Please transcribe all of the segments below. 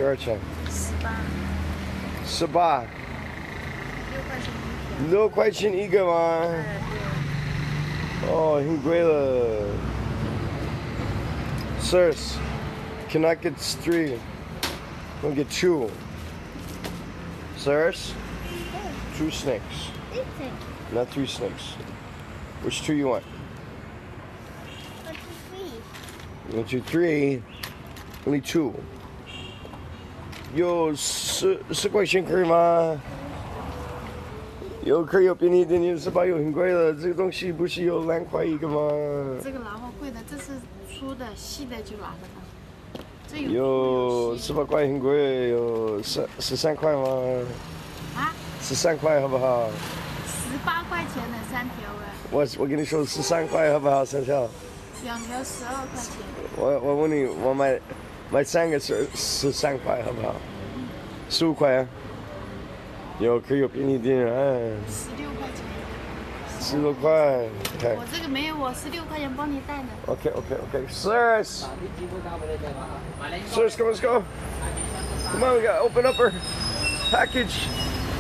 多少钱18， ？18， 6块钱一个吗？哦，很贵了。Sirs, can I get 3? I'll get 2. Sirs, 2 snakes, not 3 snakes. Which 2 you want? 1, 2, 3. Only 2. 有10块钱可以吗？有可以有便宜一点点，18有很贵了。这个东西不是有2块一个吗？这个然后贵的，这是粗的，细的就拿得到。这有18块很贵，有13块吗？啊？13块好不好？18块钱的3条哎。我跟你说13块好不好？3条。2条12块钱。我问你，我买3个13块好不好？15块啊。有可以有便宜一点啊。16块钱。16块。Okay. 我这个没有，我16块钱帮你带的。Okay. Sirs, come on, let's go. Come on, we gotta open up our package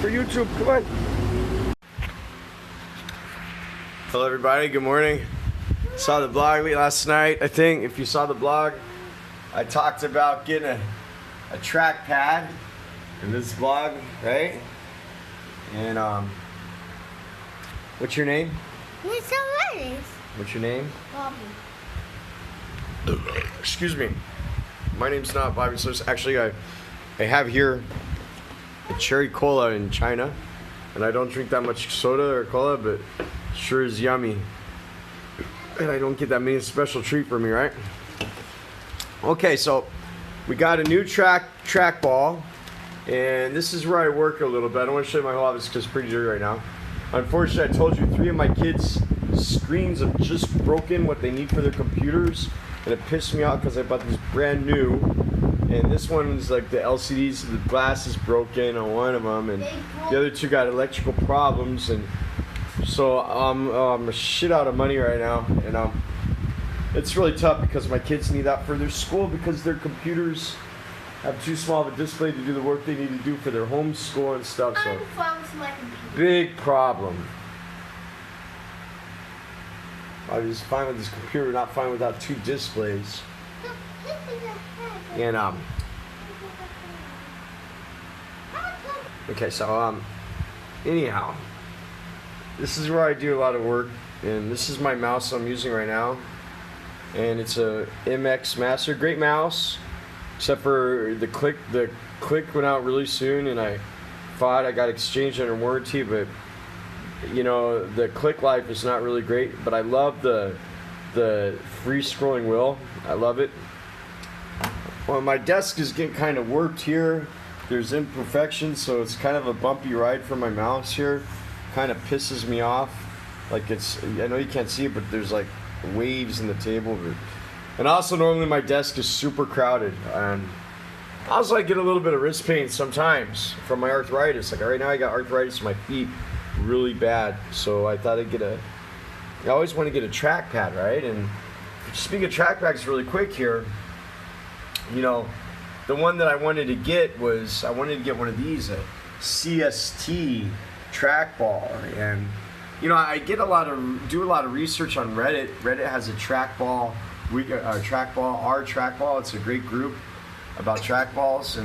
for YouTube. Come on. Hello, everybody. Good morning. Saw the blog late last night. I think if you saw the blog, I talked about getting a trackpad in this vlog, right? And what's your name? What's your name? Bobby. Excuse me. My name's not Bobby. So actually, I have here a cherry cola in China, and I don't drink that much soda or cola, but it sure is yummy. And I don't get that many special treat for me, right? Okay, so we got a new TrackBall, and this is where I work a little bit. I don't want to show you my whole office because it's pretty dirty right now. Unfortunately, I told you 3 of my kids' screens have just broken what they need for their computers, and it pissed me off because I bought these brand new, and this one's like the LCDs, the glass is broken on one of them, and the other 2 got electrical problems, and so I'm a shit out of money right now, and it's really tough because my kids need that for their school because their computers have too small of a display to do the work they need to do for their home school and stuff. So big problem. I was fine with this computer, not fine without 2 displays. And okay, so anyhow, this is where I do a lot of work, and this is my mouse I'm using right now, and it's a MX Master, great mouse, except for the click went out really soon, and I thought I got exchanged under warranty, but you know the click life is not really great. But I love the free scrolling wheel. I love it. Well, my desk is getting kind of warped here. There's imperfections, so it's kind of a bumpy ride for my mouse here. Kind of pisses me off. Like I know you can't see it, but there's like waves in the table. And also normally my desk is super crowded, and also I get a little bit of wrist pain sometimes from my arthritis. Like right now I got arthritis in my feet really bad, so I thought I always want to get a trackpad, right? And speaking of trackpads really quick here, you know, the one that I wanted to get was, I wanted to get one of these, a CST TrackBall. And you know, I do a lot of research on Reddit. Reddit has a TrackBall, our TrackBall. It's a great group about trackballs,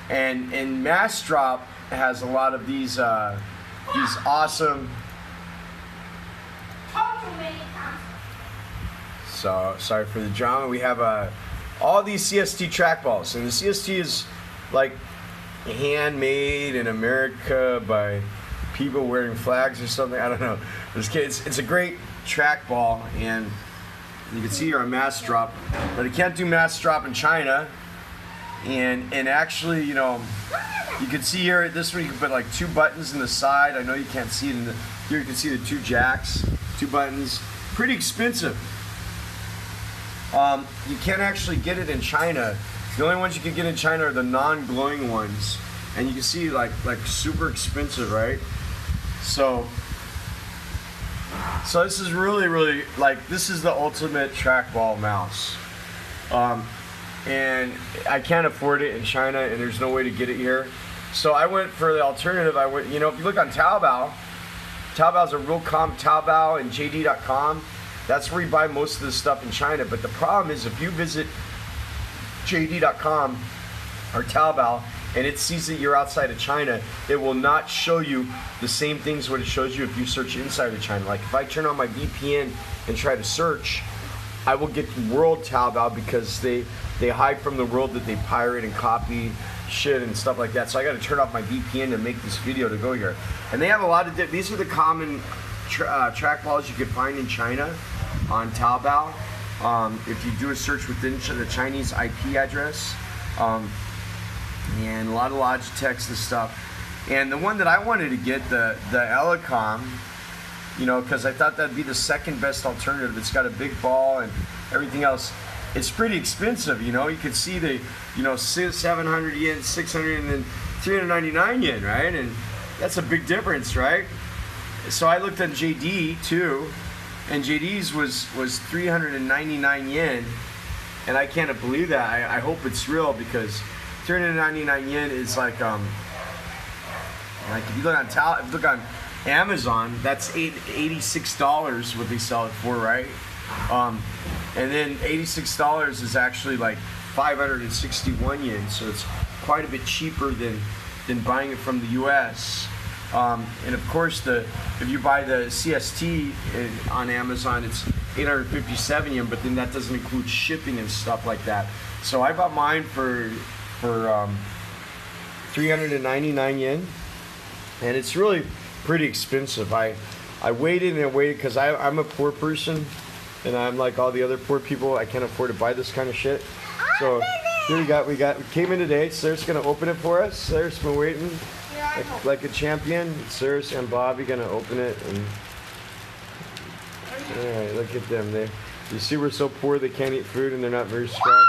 and Massdrop has a lot of these awesome. So sorry for the drama. We have all these CST trackballs, and the CST is like handmade in America by people wearing flags or something. I don't know. It's a great trackball, and you can see here a Massdrop, but it can't do Massdrop in China. And actually, you know, you can see here this one you can put like 2 buttons in the side. I know you can't see it here. You can see the 2 jacks, 2 buttons. Pretty expensive. You can't actually get it in China. The only ones you can get in China are the non-glowing ones, and you can see like super expensive, right? So this is really like, this is the ultimate trackball mouse. and I can't afford it in China, and there's no way to get it here. So I went for the alternative. I went, you know, if you look on Taobao, Taobao's a real Taobao and JD.com. That's where you buy most of the stuff in China. But the problem is, if you visit JD.com or Taobao and it sees that you're outside of China, it will not show you the same things what it shows you if you search inside of China. Like if I turn on my VPN and try to search, I will get world Taobao because they hide from the world that they pirate and copy shit and stuff like that. So I got to turn off my VPN to make this video to go here. And they have a lot of these are the common trackballs you can find in China on Taobao. If you do a search within the Chinese IP address, and a lot of Logitechs and stuff. And the one that I wanted to get, the Elecom, you know, because I thought that'd be the second best alternative. It's got a big ball and everything else. It's pretty expensive, you know. You can see the, you know, 700 yen, 600, and then 399 yen, right? And that's a big difference, right? So I looked at JD too, and JD's was 399 yen, and I can't believe that. I hope it's real, because 399 yen is like if you look on Amazon, that's $86 what they sell it for, right? And then $86 is actually like 561 yen, so it's quite a bit cheaper than buying it from the U.S. And of course, if you buy the CST on Amazon, it's 857 yen, but then that doesn't include shipping and stuff like that. So I bought mine for 399 yen, and it's really pretty expensive. I waited and waited because I'm a poor person, and I'm like all the other poor people. I can't afford to buy this kind of shit. So here we came in today. Sarah's gonna open it for us. Sarah's been waiting like a champion. Sarah and Bobby gonna open it, and all right, look at them. You see, we're so poor they can't eat food, and they're not very strong.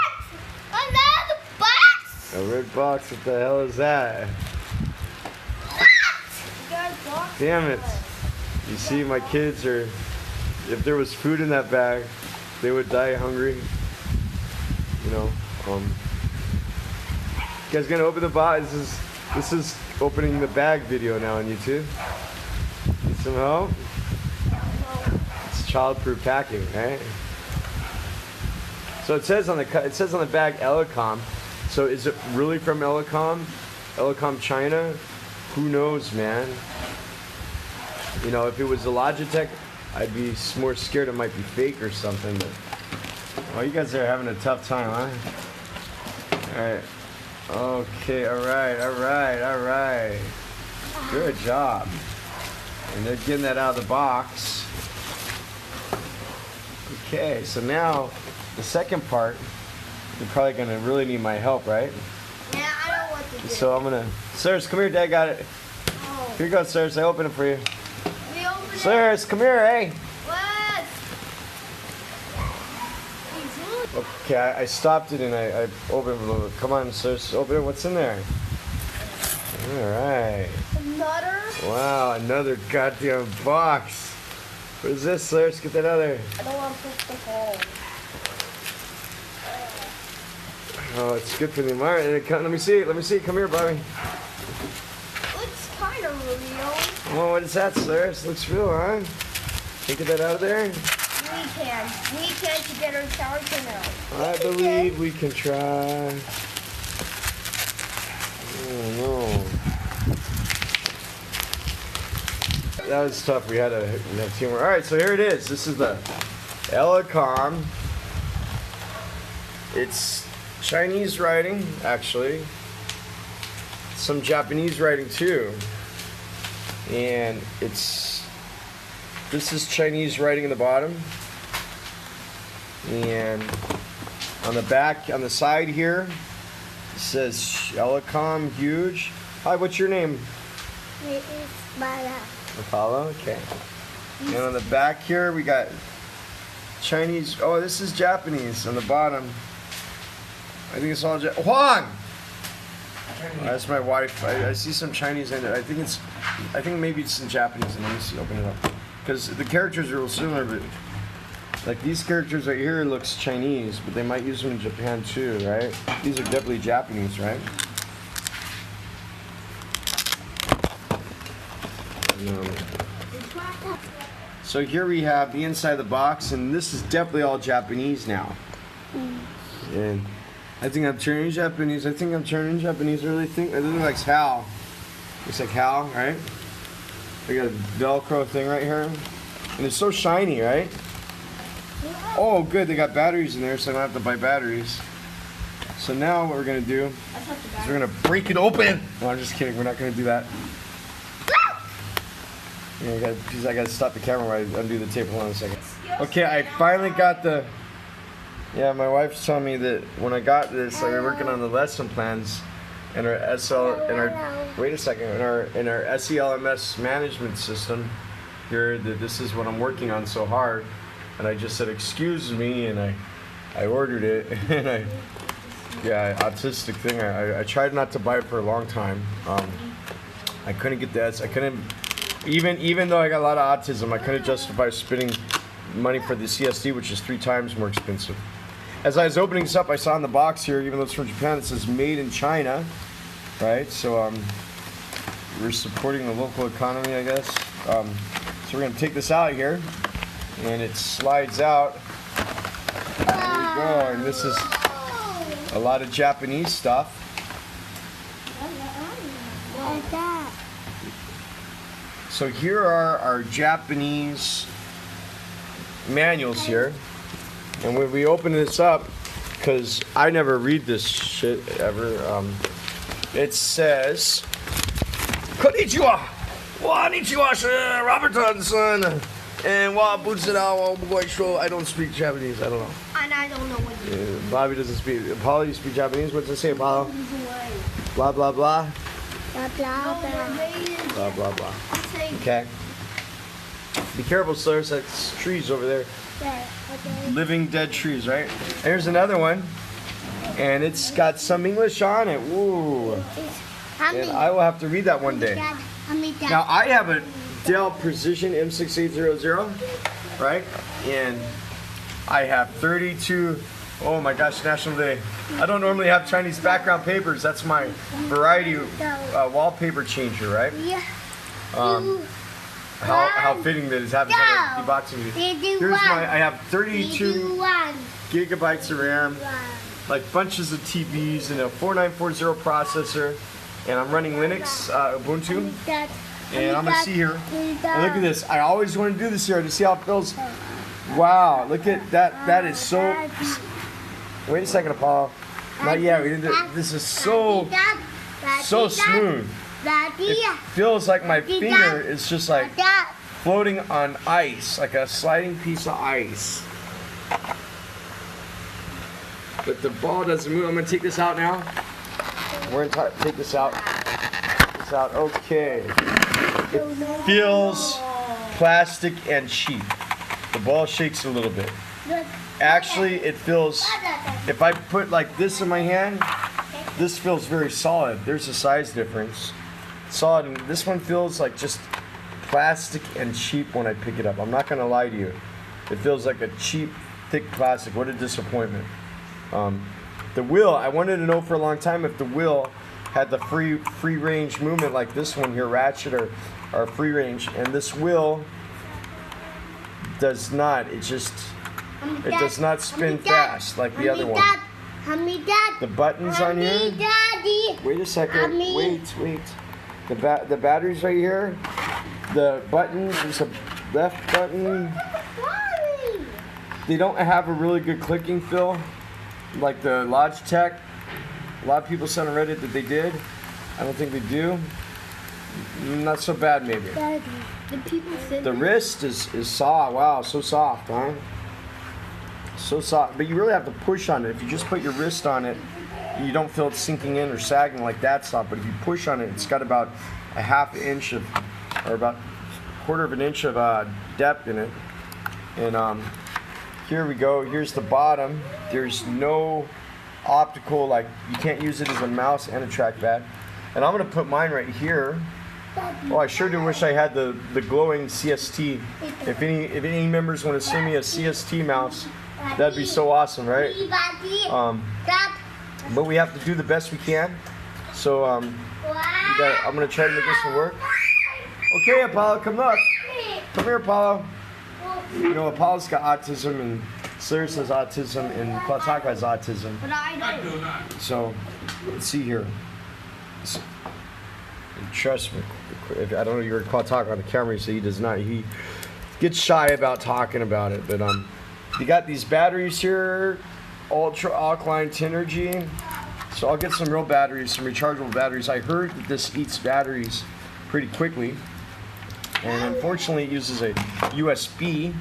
Another box! A red box. What the hell is that? Damn it! You see, my kids are. If there was food in that bag, they would die hungry. You know. You guys gonna open the box? This is opening the bag video now on YouTube. Need some help? It's childproof packing, right? So it says on the bag Elecom. So is it really from Elecom? Elecom China? Who knows, man? You know, if it was a Logitech, I'd be more scared it might be fake or something. But oh, you guys are having a tough time, huh? All right. Okay. All right. Good job. And they're getting that out of the box. Okay. So now the second part, you're probably gonna really need my help, right? Yeah, I know what to do. So I'm gonna. Sirs, come here. Dad got it. Oh. Here you go, Sirs. I open it for you. We open it. Sirs, come here, hey. What? Okay, I stopped it and I opened it a little bit. Come on, Sirs, open it. What's in there? All right. Another? Wow, another goddamn box. What is this, Sirs? Get that out of there. I don't want to put the hole. Oh, it's good for the environment. Let me see. Come here, Bobby. Looks kind of real. Oh, what is that, Sirs? Looks real, huh? Can you get that out of there? We can together shower now. I believe we can try. Oh no. That was tough. We had teamwork. All right, so here it is. This is the Elecom. It's Chinese writing, actually. Some Japanese writing too. And this is Chinese writing in the bottom. And on the back, on the side here, it says Elecom huge. Hi, what's your name? It is Bala. Apollo, okay. And on the back here, we got Chinese. Oh, this is Japanese on the bottom. I think it's all Juan! That's my wife. I see some Chinese in it. I think maybe it's some Japanese. And let me see, open it up. Because the characters are real similar, but Like these characters right here looks Chinese, but they might use them in Japan too, right? These are definitely Japanese, right? So here we have the inside of the box, and this is definitely all Japanese now. And I think I'm turning Japanese. I really think it looks like Hal. Looks like Hal, right? We got a Velcro thing right here, and it's so shiny, right? Oh, good. They got batteries in there, so I don't have to buy batteries. So now what we're gonna do is we're gonna break it open. No, I'm just kidding. We're not gonna do that. Yeah, I gotta stop the camera while I undo the tape. Hold on a second. Okay, I finally got the. Yeah, my wife's telling me that when I got this, like, we're working on the lesson plans, and our wait a second, in our SELMS management system here, that this is what I'm working on so hard, and I just said excuse me, and I ordered it, and autistic thing. I tried not to buy it for a long time. I couldn't get that. I couldn't. Even though I got a lot of autism, I couldn't justify spending money for the CSD, which is 3 times more expensive. As I was opening this up, I saw in the box here, even though it's from Japan, it says made in China, right? So we're supporting the local economy, I guess. So we're gonna take this out here, and it slides out. There we go, and this is a lot of Japanese stuff. So here are our Japanese manuals here, and when we open this up, because I never read this shit ever, it says, Konnichiwa! Konnichiwa, Robertson, and I don't speak Japanese, I don't know. And I don't know what you mean. Bobby doesn't speak. Apollo, you speak Japanese? What does it say, Apollo? Blah, blah, blah. Blah, blah, blah. Blah, blah, blah. Okay. Be careful, sir. That's trees over there. Yeah, okay. Living dead trees, right? Here's another one. And it's got some English on it. Woo. And I will have to read that one day. Now, I have a Dell Precision M6800, right? And I have 32. Oh my gosh, National Day. I don't normally have Chinese background papers. That's my variety wallpaper changer, right? Yeah. How fitting that is having someone deboxing me. Here's I have 32 gigabytes of RAM, like bunches of TVs, and a 4940 processor, and I'm running Linux, Ubuntu, and I'm gonna see here. And look at this. I always want to do this here to see how it feels. Wow, look at that. That is so. Wait a second, Apollo. Not yet. We didn't. This is so smooth. It feels like my finger is just like floating on ice, like a sliding piece of ice. But the ball doesn't move. I'm gonna take this out now. We're gonna take this out. Okay. It feels plastic and cheap. The ball shakes a little bit. Actually, it feels. If I put like this in my hand, this feels very solid. There's a size difference. Solid, and this one feels like just plastic and cheap when I pick it up. I'm not gonna lie to you. It feels like a cheap, thick plastic. What a disappointment. The wheel, I wanted to know for a long time if the wheel had the free range movement like this one here, ratchet or free range, and this wheel does not. It does not spin fast like the other one. The buttons on here. Wait a second. Wait. The batteries right here. The buttons. There's a left button. They don't have a really good clicking feel, like the Logitech. A lot of people said on Reddit that they did. I don't think they do. Not so bad, maybe. The wrist is soft. Wow, so soft, huh? So soft. But you really have to push on it. If you just put your wrist on it, you don't feel it sinking in or sagging like that soft. But if you push on it, it's got about a half inch of, or about a quarter of an inch of depth in it. And here we go. Here's the bottom. There's no optical, like you can't use it as a mouse and a trackpad. And I'm gonna put mine right here. Oh, I sure do wish I had the glowing CST. If any members want to send me a CST mouse, that'd be so awesome, right? But we have to do the best we can. So I'm gonna try to make this one work. Okay, Apollo, come look. Come here, Apollo. You know, Apollo's got autism, and Cyrus has autism, and Plataka has autism. But I don't. So let's see here. Trust me, if I don't know, you're talking on the camera, so he does not. He gets shy about talking about it. But you got these batteries here, ultra alkaline Tenergy. So I'll get some real batteries, some rechargeable batteries. I heard that this eats batteries pretty quickly, and unfortunately it uses a USB.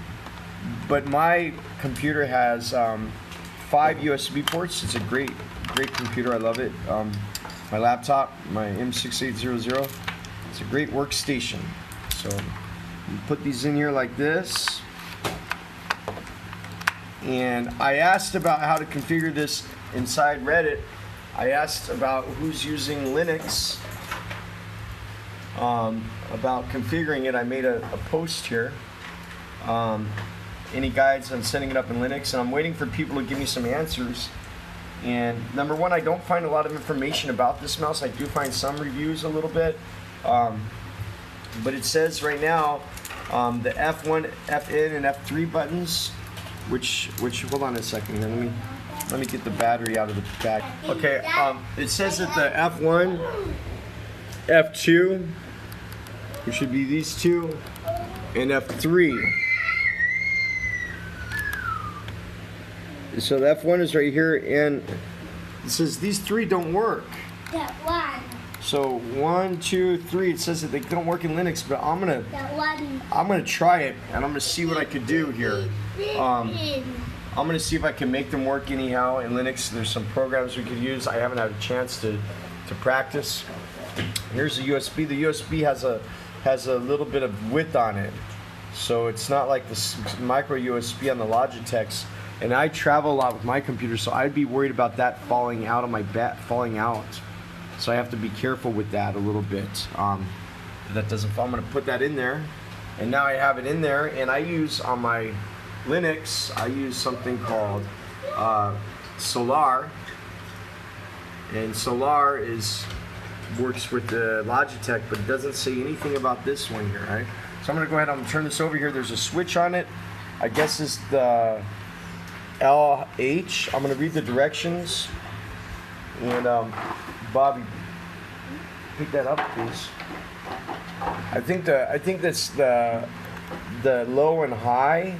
But my computer has 5 USB ports. It's a great computer. I love it. My laptop, my M-HGT1DRBK, it's a great workstation. So you put these in here like this. And I asked about how to configure this inside Reddit. I asked about who's using Linux, about configuring it. I made a post here. Any guides on setting it up in Linux, and I'm waiting for people to give me some answers. And number one, I don't find a lot of information about this mouse. I do find some reviews a little bit, but it says right now the F1, FN, and F3 buttons, which hold on a second here. Let me get the battery out of the back. Okay, it says that the F1, F2, which should be these two, and F3. So the F1 is right here, and it says these 3 don't work. That one. So 1, 2, 3. It says that they don't work in Linux, but I'm gonna try it, and I'm gonna see what I could do here. I'm gonna see if I can make them work anyhow in Linux. There's some programs we could use. I haven't had a chance to practice. Here's the USB. The USB has a little bit of width on it, so it's not like the micro USB on the Logitechs. And I travel a lot with my computer, so I'd be worried about that falling out of my falling out. So I have to be careful with that a little bit. That doesn't fall. I'm going to put that in there, and now I have it in there. And I use on my Linux, I use something called Solar, and Solar works with the Logitech, but it doesn't say anything about this one here, right? So I'm going to go ahead and turn this over here. There's a switch on it. I guess it's the LH. I'm going to read the directions. And Bobby, pick that up, please. I think that's the low and high.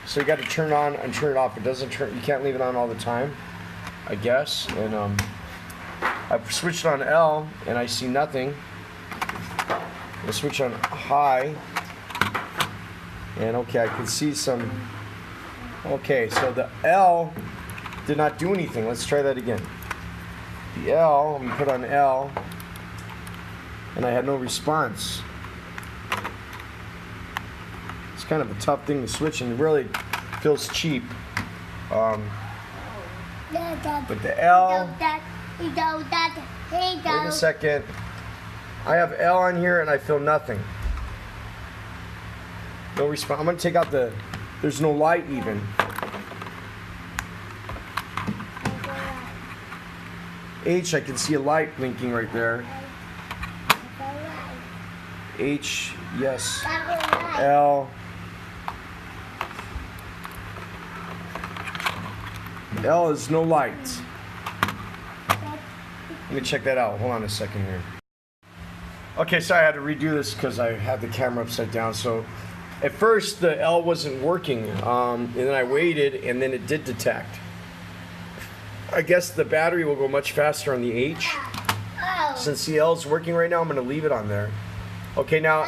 So you got to turn it on and turn it off. It doesn't turn. You can't leave it on all the time, I guess. And I've switched on L, and I see nothing. I switch on high, and okay, I can see some. Okay, so the L did not do anything. Let's try that again. The L, I'm gonna put on L, and I had no response. It's kind of a tough thing to switch, and it really feels cheap. But the L, wait a second. I have L on here, and I feel nothing. No response. I'm gonna take out there's no light even. H, I can see a light blinking right there. H, yes. L. L is no light. Let me check that out. Hold on a second here. Okay, so I had to redo this because I had the camera upside down. So at first the L wasn't working, and then I waited, and then it did detect. I guess the battery will go much faster on the H. Since the L is working right now, I'm going to leave it on there. Okay, now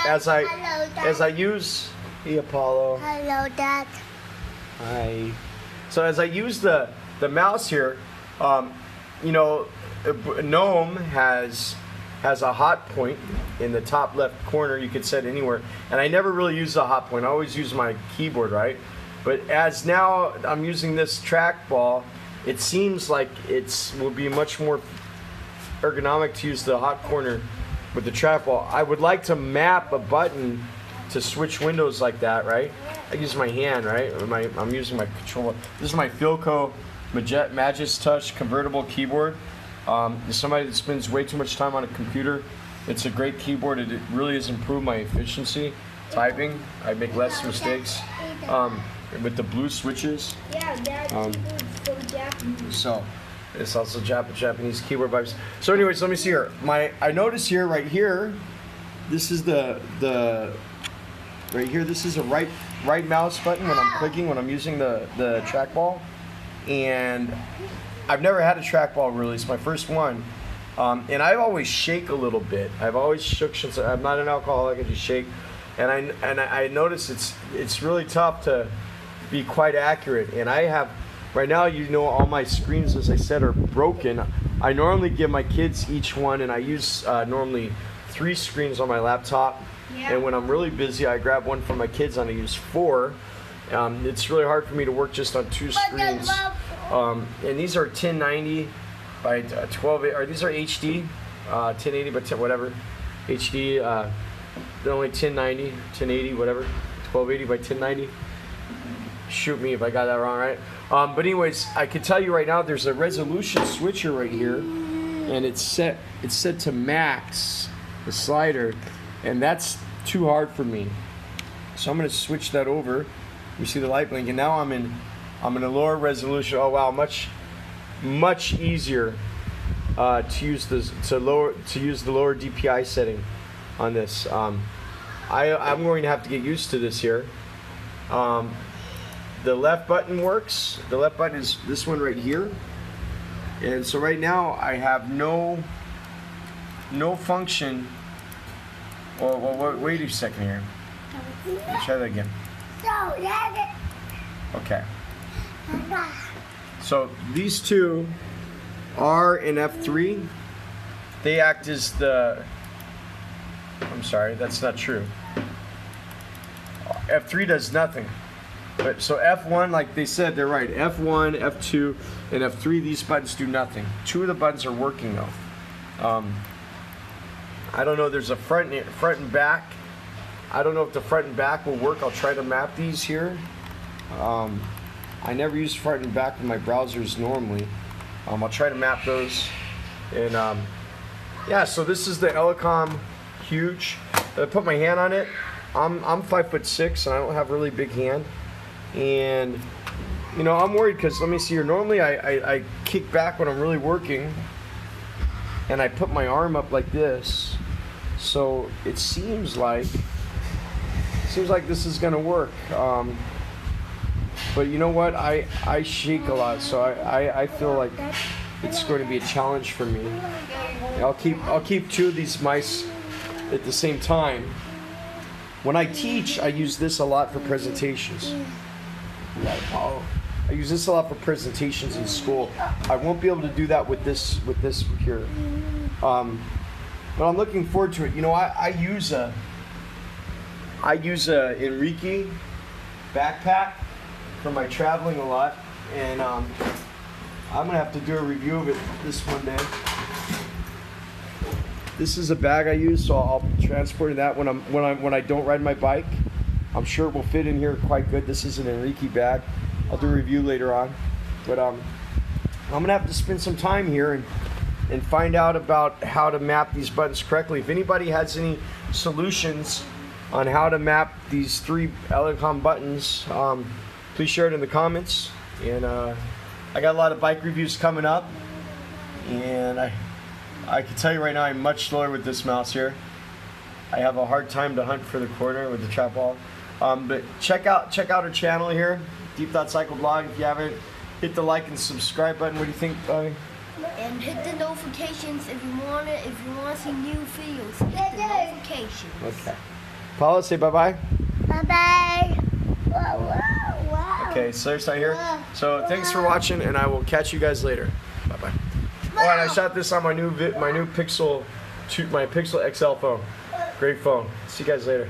as I use the Apollo. Hello, Dad. Hi. So as I use the mouse here, you know, GNOME has a hot point in the top left corner. You could set anywhere, and I never really use the hot point. I always use my keyboard, right? But as now I'm using this TrackBall, it seems like it will be much more ergonomic to use the hot corner with the TrackBall. I would like to map a button to switch windows like that, right? I use my hand, right? I'm using my controller. This is my Philco Magis Touch convertible keyboard. Somebody that spends way too much time on a computer, it's a great keyboard. It really has improved my efficiency typing. I make less mistakes with the blue switches. Yeah, that keyboard's so Japanese. So it's also Japanese keyboard vibes. So anyways, let me see here. I notice here, right here, this is the right here. This is a right mouse button when I'm clicking, when I'm using the TrackBall. And I've never had a TrackBall really. It's my first one. And I always shake a little bit. I've always shook since I'm not an alcoholic. I just shake. And I notice it's really tough to be quite accurate. And I have right now, all my screens, as I said, are broken. I normally give my kids each one, and I use normally 3 screens on my laptop. Yeah. And when I'm really busy, I grab one for my kids and I use 4. It's really hard for me to work just on 2 screens. And these are 1090 by 12, or these are HD, 1080 by 10, whatever, HD. They're only 1090, 1080, whatever, 1280 by 1090. Shoot me if I got that wrong, right? But anyways, I can tell you right now, there's a resolution switcher right here, and it's set to max, the slider, and that's too hard for me. So I'm going to switch that over. You see the light blink, and now I'm in a lower resolution. Oh wow, much easier to use the lower DPI setting on this. I'm going to have to get used to this here. The left button works. The left button is this one right here. And so right now I have no function. Well, wait a second here. Let me try that again. Okay. So these two, R and F3, they act as the, I'm sorry, that's not true. F3 does nothing. But so F1, like they said, they're right. F1, F2, and F3, these buttons do nothing. 2 of the buttons are working though. I don't know, there's a front and back. I don't know if the front and back will work. I'll try to map these here. I never use front and back in my browsers normally. I'll try to map those. And yeah, so this is the Elecom Huge. I put my hand on it. I'm 5'6" and I don't have a really big hand. And I'm worried because let me see here. Normally I kick back when I'm really working, and I put my arm up like this. So it seems like this is gonna work. But you know what? I shake a lot, so I feel like it's going to be a challenge for me. I'll keep 2 of these mice at the same time. When I teach, I use this a lot for presentations. I use this a lot for presentations in school. I won't be able to do that with this here. But I'm looking forward to it. I use a Enrique backpack for my traveling a lot, and I'm gonna have to do a review of it this one day. This is a bag I use, so I'll transport that when I don't ride my bike. I'm sure it will fit in here quite good. This is an Enrique bag. I'll do a review later on, but I'm gonna have to spend some time here and find out about how to map these buttons correctly. If anybody has any solutions on how to map these 3 Elecom buttons, please share it in the comments. And I got a lot of bike reviews coming up, and I can tell you right now I'm much slower with this mouse here. I have a hard time to hunt for the corner with the TrackBall. But check out our channel here, Deep Thought Cycle Blog. If you haven't, hit the like and subscribe button. What do you think, Bobby? And hit the notifications if you want to see new videos. Hit the notifications. Okay. Paula, say bye-bye. Bye-bye. Wow. Okay, so there's right here. So thanks for watching, and I will catch you guys later. Bye-bye. Oh, and I shot this on my new Pixel XL phone. Great phone. See you guys later.